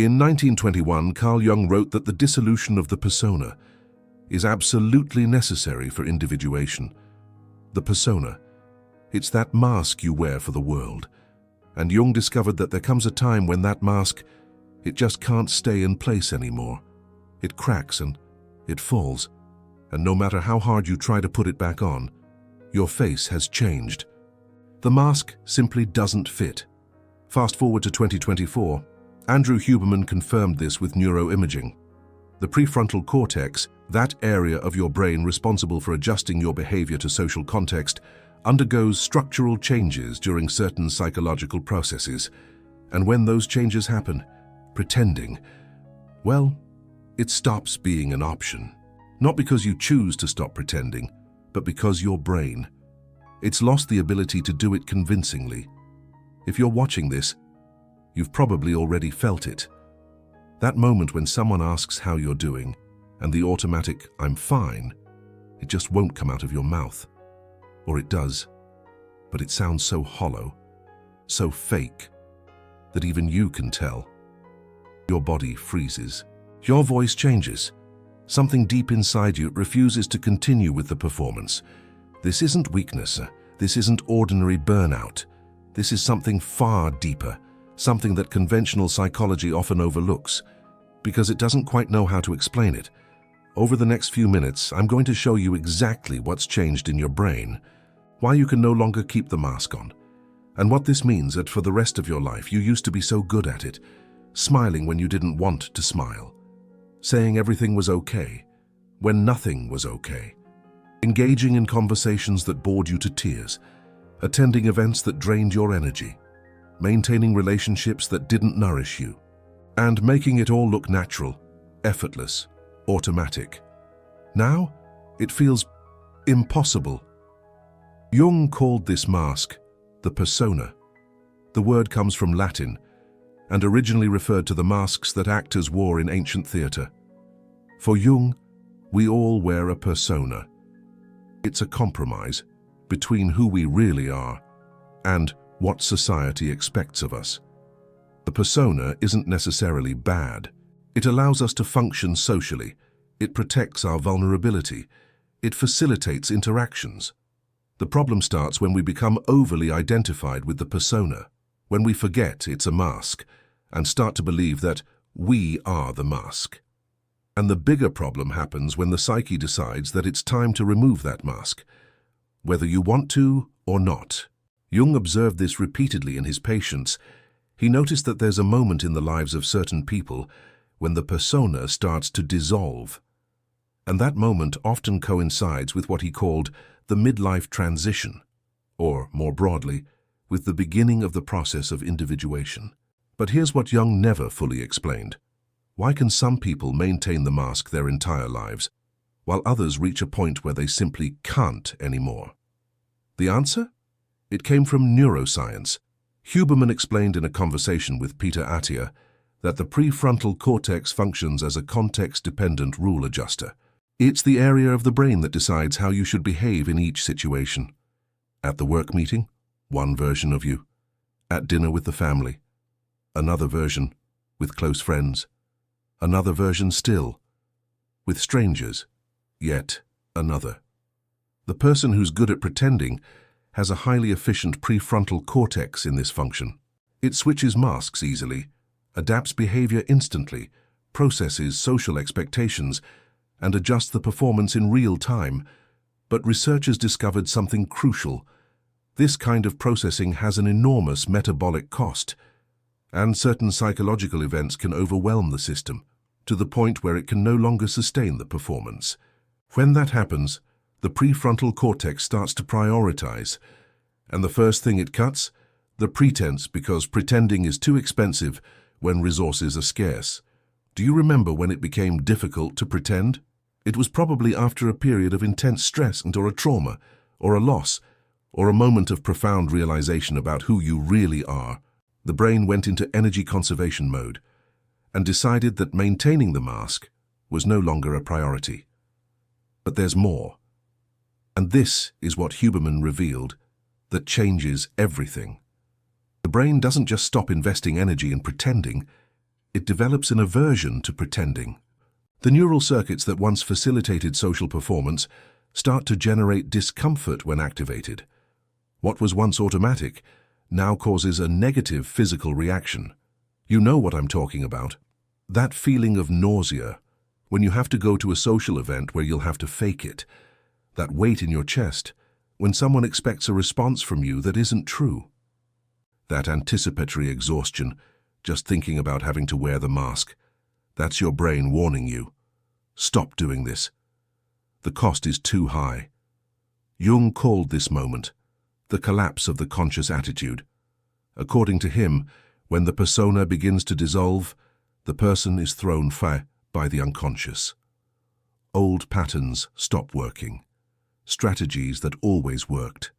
In 1921, Carl Jung wrote that the dissolution of the persona is absolutely necessary for individuation. The persona, it's that mask you wear for the world. And Jung discovered that there comes a time when that mask, it just can't stay in place anymore. It cracks and it falls. And no matter how hard you try to put it back on, your face has changed. The mask simply doesn't fit. Fast forward to 2024, Andrew Huberman confirmed this with neuroimaging. The prefrontal cortex, that area of your brain responsible for adjusting your behavior to social context, undergoes structural changes during certain psychological processes. And when those changes happen, pretending, well, it stops being an option. Not because you choose to stop pretending, but because your brain, it's lost the ability to do it convincingly. If you're watching this, you've probably already felt it. That moment when someone asks how you're doing, and the automatic, "I'm fine," it just won't come out of your mouth. Or it does, but it sounds so hollow, so fake, that even you can tell. Your body freezes. Your voice changes. Something deep inside you refuses to continue with the performance. This isn't weakness. This isn't ordinary burnout. This is something far deeper, something that conventional psychology often overlooks, because it doesn't quite know how to explain it. Over the next few minutes, I'm going to show you exactly what's changed in your brain, why you can no longer keep the mask on, and what this means that for the rest of your life you used to be so good at it, smiling when you didn't want to smile, saying everything was okay when nothing was okay, engaging in conversations that bored you to tears, attending events that drained your energy, maintaining relationships that didn't nourish you, and making it all look natural, effortless, automatic. Now, it feels impossible. Jung called this mask the persona. The word comes from Latin and originally referred to the masks that actors wore in ancient theatre. For Jung, we all wear a persona. It's a compromise between who we really are and what society expects of us. The persona isn't necessarily bad. It allows us to function socially. It protects our vulnerability. It facilitates interactions. The problem starts when we become overly identified with the persona, when we forget it's a mask and start to believe that we are the mask. And the bigger problem happens when the psyche decides that it's time to remove that mask, whether you want to or not. Jung observed this repeatedly in his patients. He noticed that there's a moment in the lives of certain people when the persona starts to dissolve. And that moment often coincides with what he called the midlife transition, or more broadly, with the beginning of the process of individuation. But here's what Jung never fully explained. Why can some people maintain the mask their entire lives, while others reach a point where they simply can't anymore? The answer? It came from neuroscience. Huberman explained in a conversation with Peter Attia that the prefrontal cortex functions as a context-dependent rule adjuster. It's the area of the brain that decides how you should behave in each situation. At the work meeting, one version of you. At dinner with the family, another version with close friends. Another version still, with strangers, yet another. The person who's good at pretending has a highly efficient prefrontal cortex in this function. It switches masks easily, adapts behavior instantly, processes social expectations, and adjusts the performance in real time. But researchers discovered something crucial. This kind of processing has an enormous metabolic cost, and certain psychological events can overwhelm the system to the point where it can no longer sustain the performance. When that happens, the prefrontal cortex starts to prioritize, and the first thing it cuts? The pretense, because pretending is too expensive when resources are scarce. Do you remember when it became difficult to pretend? It was probably after a period of intense stress or a trauma, or a loss, or a moment of profound realization about who you really are. The brain went into energy conservation mode and decided that maintaining the mask was no longer a priority. But there's more. And this is what Huberman revealed that changes everything. The brain doesn't just stop investing energy in pretending, it develops an aversion to pretending. The neural circuits that once facilitated social performance start to generate discomfort when activated. What was once automatic now causes a negative physical reaction. You know what I'm talking about. That feeling of nausea when you have to go to a social event where you'll have to fake it. That weight in your chest when someone expects a response from you that isn't true. That anticipatory exhaustion just thinking about having to wear the mask. That's your brain warning you. Stop doing this. The cost is too high. Jung called this moment the collapse of the conscious attitude. According to him, when the persona begins to dissolve, the person is thrown by the unconscious. Old patterns stop working. Strategies that always worked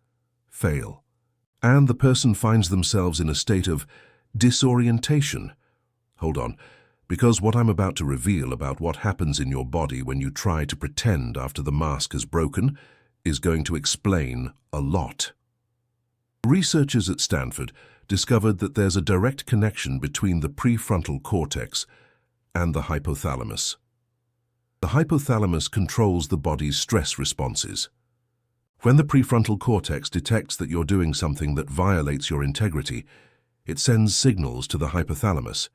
fail. And the person finds themselves in a state of disorientation. Hold on, because what I'm about to reveal about what happens in your body when you try to pretend after the mask has broken is going to explain a lot. Researchers at Stanford discovered that there's a direct connection between the prefrontal cortex and the hypothalamus. The hypothalamus controls the body's stress responses. When the prefrontal cortex detects that you're doing something that violates your integrity, it sends signals to the hypothalamus.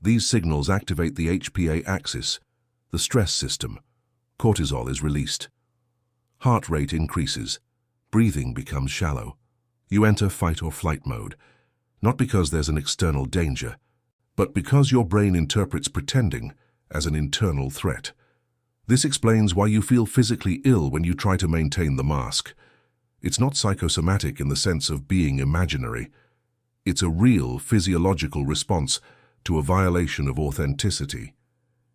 These signals activate the HPA axis, the stress system. Cortisol is released. Heart rate increases. Breathing becomes shallow. You enter fight or flight mode, not because there's an external danger, but because your brain interprets pretending as an internal threat. This explains why you feel physically ill when you try to maintain the mask. It's not psychosomatic in the sense of being imaginary. It's a real physiological response to a violation of authenticity.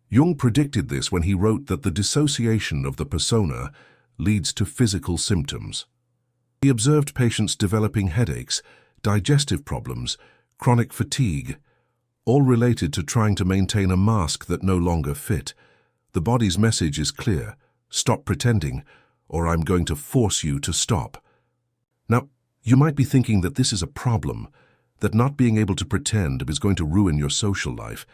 Jung predicted this when he wrote that the dissociation of the persona leads to physical symptoms. He observed patients developing headaches, digestive problems, chronic fatigue, all related to trying to maintain a mask that no longer fit. The body's message is clear: stop pretending, or I'm going to force you to stop. Now, you might be thinking that this is a problem, that not being able to pretend is going to ruin your social life,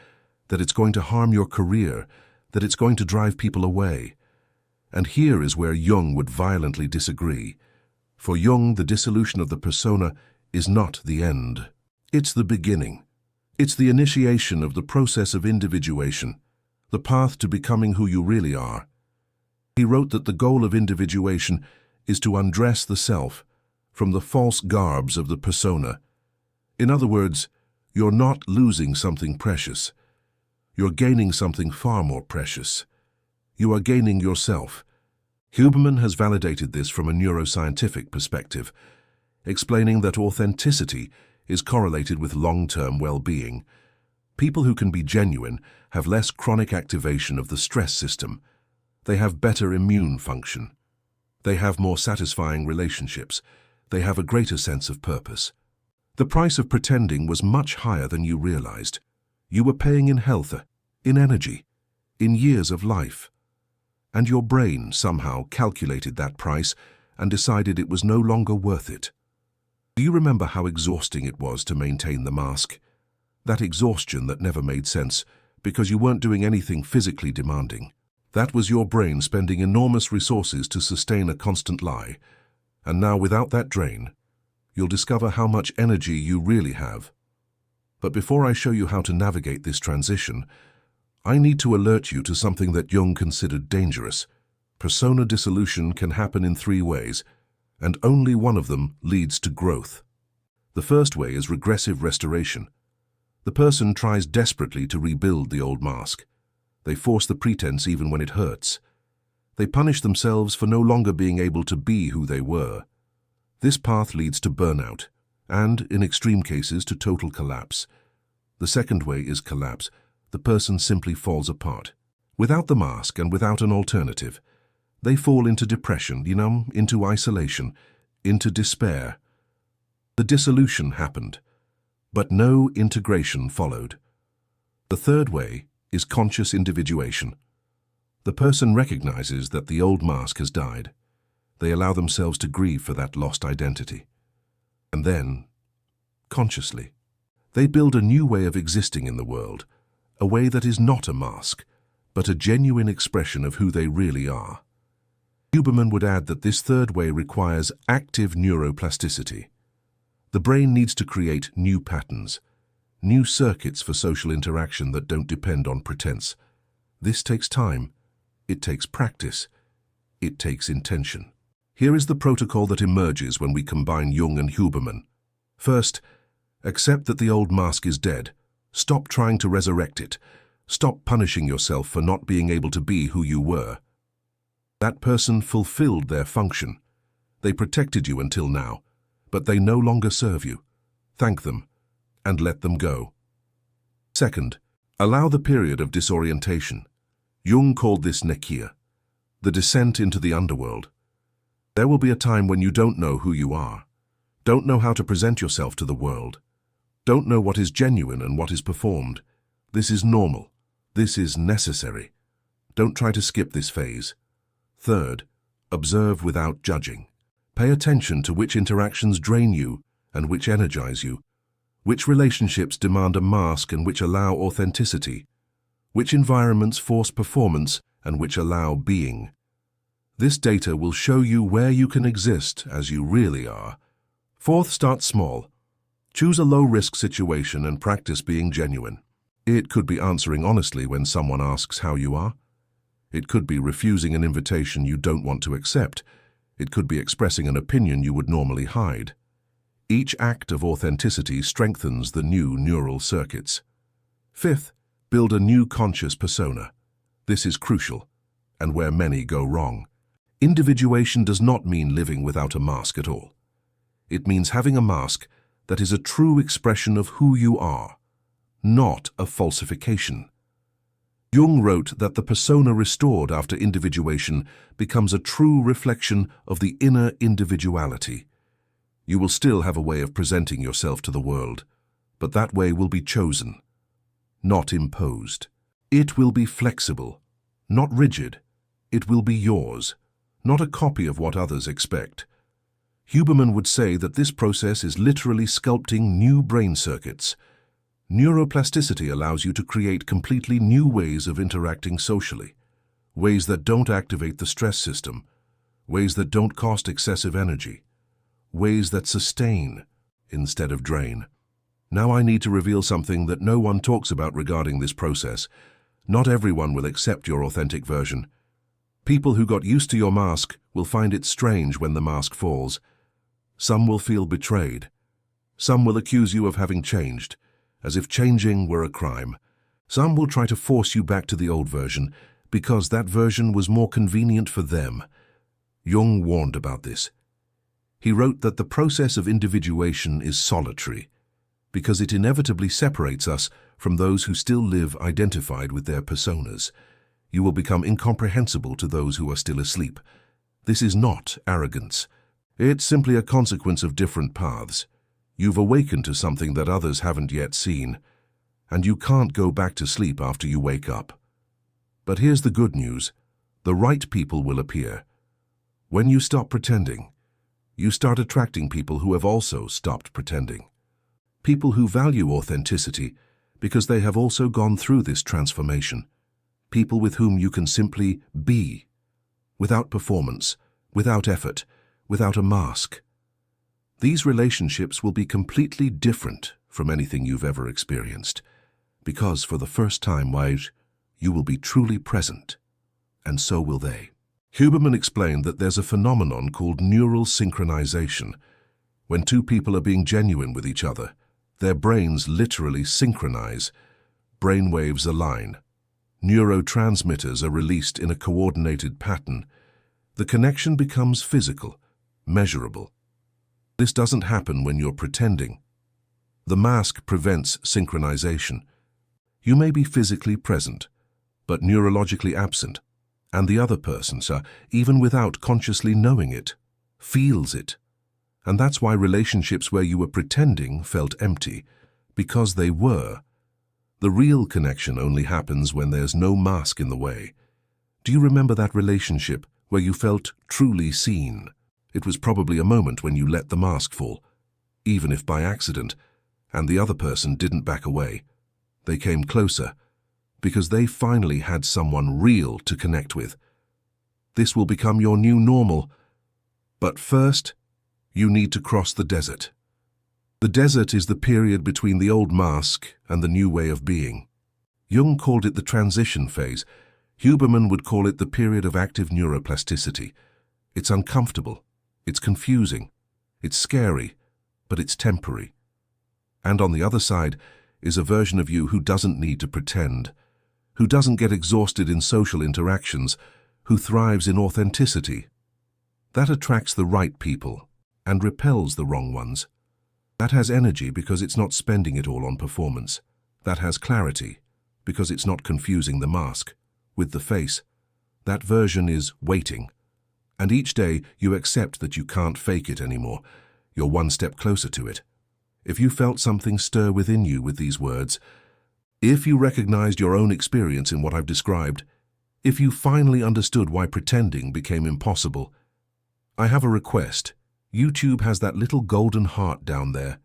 that it's going to harm your career, that it's going to drive people away. And here is where Jung would violently disagree. For Jung, the dissolution of the persona is not the end. It's the beginning. It's the initiation of the process of individuation, the path to becoming who you really are. He wrote that the goal of individuation is to undress the self from the false garbs of the persona. In other words, you're not losing something precious. You're gaining something far more precious. You are gaining yourself. Huberman has validated this from a neuroscientific perspective, explaining that authenticity is correlated with long-term well-being. People who can be genuine have less chronic activation of the stress system. They have better immune function. They have more satisfying relationships. They have a greater sense of purpose. The price of pretending was much higher than you realized. You were paying in health, in energy, in years of life. And your brain somehow calculated that price and decided it was no longer worth it. Do you remember how exhausting it was to maintain the mask? That exhaustion that never made sense because you weren't doing anything physically demanding. That was your brain spending enormous resources to sustain a constant lie. And now without that drain, you'll discover how much energy you really have. But before I show you how to navigate this transition, I need to alert you to something that Jung considered dangerous. Persona dissolution can happen in 3 ways, and only one of them leads to growth. The first way is regressive restoration. The person tries desperately to rebuild the old mask. They force the pretense even when it hurts. They punish themselves for no longer being able to be who they were. This path leads to burnout, and, in extreme cases, to total collapse. The second way is collapse. The person simply falls apart. Without the mask and without an alternative, they fall into depression, into isolation, into despair. The dissolution happened, but no integration followed. The third way is conscious individuation. The person recognizes that the old mask has died. They allow themselves to grieve for that lost identity. And then, consciously, they build a new way of existing in the world, a way that is not a mask, but a genuine expression of who they really are. Huberman would add that this third way requires active neuroplasticity. The brain needs to create new patterns, new circuits for social interaction that don't depend on pretense. This takes time, it takes practice, it takes intention. Here is the protocol that emerges when we combine Jung and Huberman. First, accept that the old mask is dead. Stop trying to resurrect it. Stop punishing yourself for not being able to be who you were. That person fulfilled their function. They protected you until now, but they no longer serve you. Thank them, and let them go. Second, allow the period of disorientation. Jung called this Nekia, the descent into the underworld. There will be a time when you don't know who you are, don't know how to present yourself to the world, don't know what is genuine and what is performed. This is normal. This is necessary. Don't try to skip this phase. Third, observe without judging. Pay attention to which interactions drain you and which energize you, which relationships demand a mask and which allow authenticity, which environments force performance and which allow being. This data will show you where you can exist as you really are. Fourth, start small. Choose a low-risk situation and practice being genuine. It could be answering honestly when someone asks how you are. It could be refusing an invitation you don't want to accept. It could be expressing an opinion you would normally hide. Each act of authenticity strengthens the new neural circuits. Fifth, build a new conscious persona. This is crucial, and where many go wrong. Individuation does not mean living without a mask at all. It means having a mask that is a true expression of who you are, not a falsification. Jung wrote that the persona restored after individuation becomes a true reflection of the inner individuality. You will still have a way of presenting yourself to the world, but that way will be chosen, not imposed. It will be flexible, not rigid. It will be yours, not a copy of what others expect. Huberman would say that this process is literally sculpting new brain circuits. Neuroplasticity allows you to create completely new ways of interacting socially, ways that don't activate the stress system, ways that don't cost excessive energy, ways that sustain instead of drain. Now I need to reveal something that no one talks about regarding this process. Not everyone will accept your authentic version. People who got used to your mask will find it strange when the mask falls. Some will feel betrayed. Some will accuse you of having changed, as if changing were a crime. Some will try to force you back to the old version because that version was more convenient for them. Jung warned about this. He wrote that the process of individuation is solitary because it inevitably separates us from those who still live identified with their personas. You will become incomprehensible to those who are still asleep. This is not arrogance. It's simply a consequence of different paths. You've awakened to something that others haven't yet seen, and you can't go back to sleep after you wake up. But here's the good news. The right people will appear. When you stop pretending, you start attracting people who have also stopped pretending. People who value authenticity because they have also gone through this transformation. People with whom you can simply be, without performance, without effort, without a mask. These relationships will be completely different from anything you've ever experienced, because for the first time, you will be truly present, and so will they. Huberman explained that there's a phenomenon called neural synchronization. When two people are being genuine with each other, their brains literally synchronize. Brain waves align. Neurotransmitters are released in a coordinated pattern. The connection becomes physical, measurable. This doesn't happen when you're pretending. The mask prevents synchronization. You may be physically present, but neurologically absent, and the other person, even without consciously knowing it, feels it. And that's why relationships where you were pretending felt empty, because they were. The real connection only happens when there's no mask in the way. Do you remember that relationship where you felt truly seen? It was probably a moment when you let the mask fall, even if by accident, and the other person didn't back away. They came closer, because they finally had someone real to connect with. This will become your new normal. But first, you need to cross the desert. The desert is the period between the old mask and the new way of being. Jung called it the transition phase. Huberman would call it the period of active neuroplasticity. It's uncomfortable, it's confusing, it's scary, but it's temporary. And on the other side is a version of you who doesn't need to pretend, who doesn't get exhausted in social interactions, who thrives in authenticity. That attracts the right people and repels the wrong ones. That has energy because it's not spending it all on performance. That has clarity because it's not confusing the mask with the face. That version is waiting. And each day you accept that you can't fake it anymore. You're one step closer to it. If you felt something stir within you with these words, if you recognized your own experience in what I've described, if you finally understood why pretending became impossible, I have a request. YouTube has that little golden heart down there,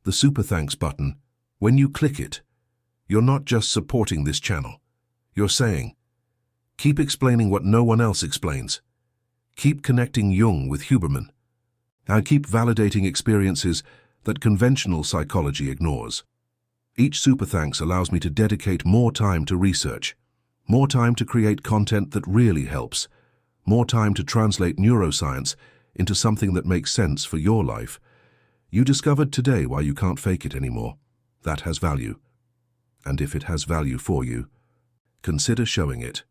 the super thanks button. When you click it, you're not just supporting this channel. You're saying, keep explaining what no one else explains. Keep connecting Jung with Huberman. And keep validating experiences that conventional psychology ignores. Each super thanks allows me to dedicate more time to research, more time to create content that really helps, more time to translate neuroscience into something that makes sense for your life. You discovered today why you can't fake it anymore. That has value. And if it has value for you, consider showing it.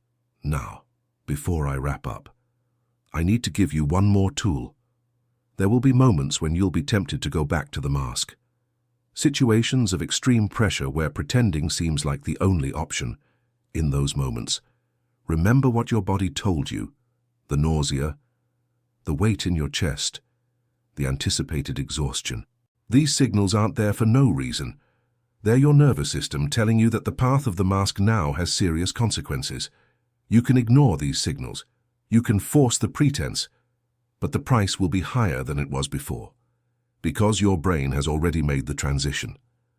Now, before I wrap up, I need to give you one more tool. There will be moments when you'll be tempted to go back to the mask. Situations of extreme pressure where pretending seems like the only option. In those moments, remember what your body told you. The nausea, the weight in your chest, the anticipated exhaustion. These signals aren't there for no reason. They're your nervous system telling you that the path of the mask now has serious consequences. You can ignore these signals. You can force the pretense, but the price will be higher than it was before. Because your brain has already made the transition.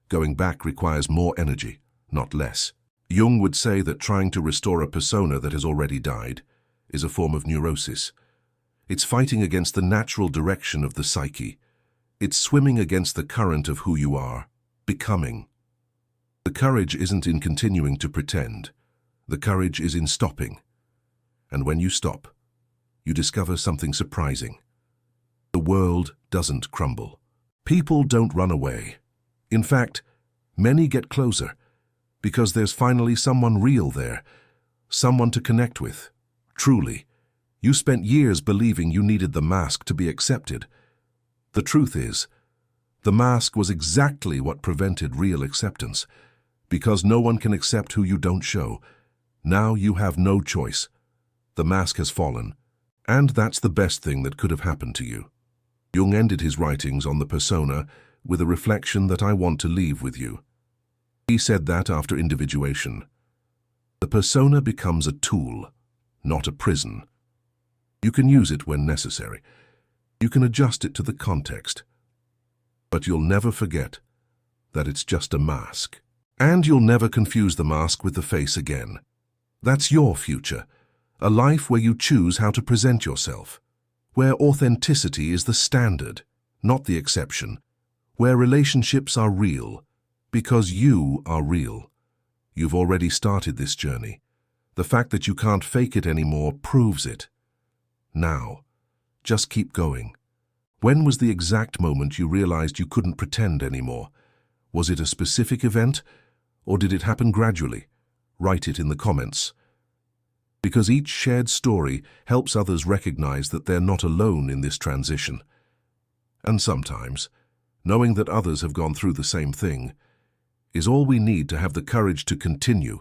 Going back requires more energy, not less. Jung would say that trying to restore a persona that has already died is a form of neurosis. It's fighting against the natural direction of the psyche. It's swimming against the current of who you are, becoming. The courage isn't in continuing to pretend. The courage is in stopping. And when you stop, you discover something surprising. The world doesn't crumble. People don't run away. In fact, many get closer because there's finally someone real there, someone to connect with. Truly, you spent years believing you needed the mask to be accepted. The truth is, the mask was exactly what prevented real acceptance. Because no one can accept who you don't show, now you have no choice. The mask has fallen, and that's the best thing that could have happened to you. Jung ended his writings on the persona with a reflection that I want to leave with you. He said that after individuation, the persona becomes a tool, not a prison. You can use it when necessary. You can adjust it to the context. But you'll never forget that it's just a mask. And you'll never confuse the mask with the face again. That's your future, a life where you choose how to present yourself, where authenticity is the standard, not the exception, where relationships are real, because you are real. You've already started this journey. The fact that you can't fake it anymore proves it. Now, just keep going. When was the exact moment you realized you couldn't pretend anymore? Was it a specific event, or did it happen gradually? Write it in the comments. Because each shared story helps others recognize that they're not alone in this transition. And sometimes, knowing that others have gone through the same thing is all we need to have the courage to continue.